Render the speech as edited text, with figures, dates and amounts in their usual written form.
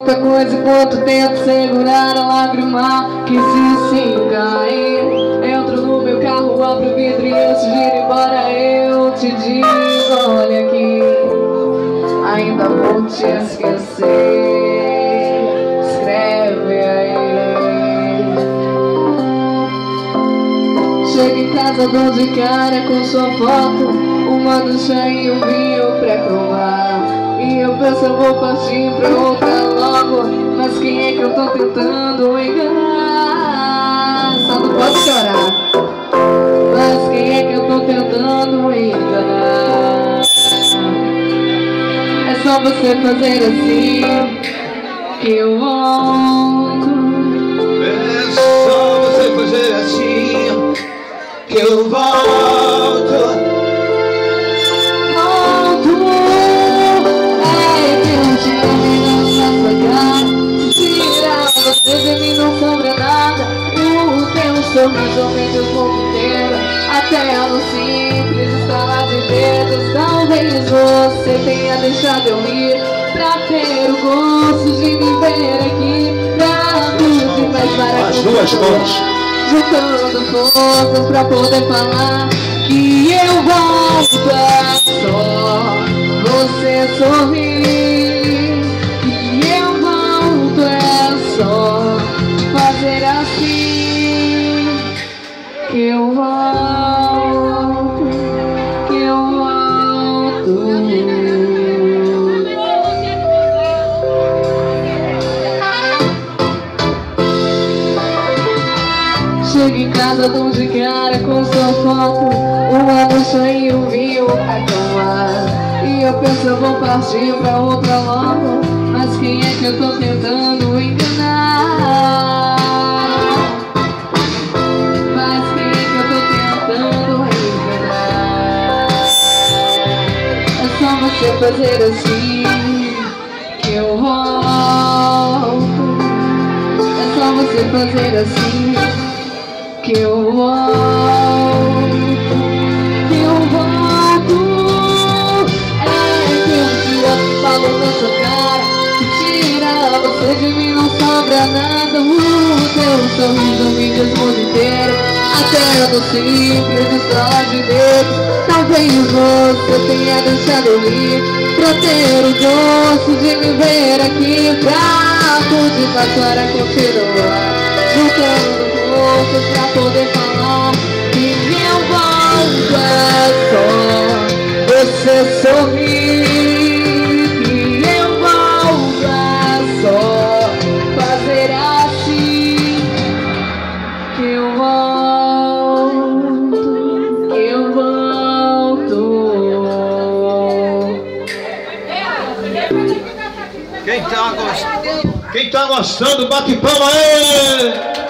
Qualquer coisa enquanto tento segurar a lágrima que se cair. Entro no meu carro, abro o vidro e antes de ir embora eu te digo: olha aqui, ainda vou te esquecer. Escreve aí. Chego em casa, dou de cara com sua foto, uma ducha e um vinho pra provar. E eu penso, eu vou partir pra outra logo, mas quem é que eu tô tentando enganar? Só não pode chorar. Mas quem é que eu tô tentando enganar? É só você fazer assim que eu volto. É só você fazer assim que eu volto. Mais ou menos o mundo inteiro, até no simples estalar de dedos. Talvez você tenha deixado eu ir pra ter o gosto de me ver aqui. Pra tudo mais para as duas mãos juntando forças pra poder falar que eu volto. É só você sorrir que eu volto. É só fazer assim que eu volto, que eu volto. Chego em casa, dou de cara com sua foto, uma ducha e um vinho pra tomar. E eu penso, eu vou partir pra outra logo, mas quem é que eu tô tentando enganar? Você fazer assim que eu volto. É só você fazer assim que eu volto. Que eu volto. É que um dia falou na sua cara que tira você de mim, não sobra nada. O teu sorriso me diz o mundo inteiro, até no simples estalar de dedos. Talvez você tenha deixado eu ir pra ter o gosto de me ver aqui. Pra poder passar a continuar juntando forças pra poder falar que eu volto. É só você sorrir que eu volto. É só fazer assim que eu volto, que eu volto. Quem tá gostando, bate palma aí!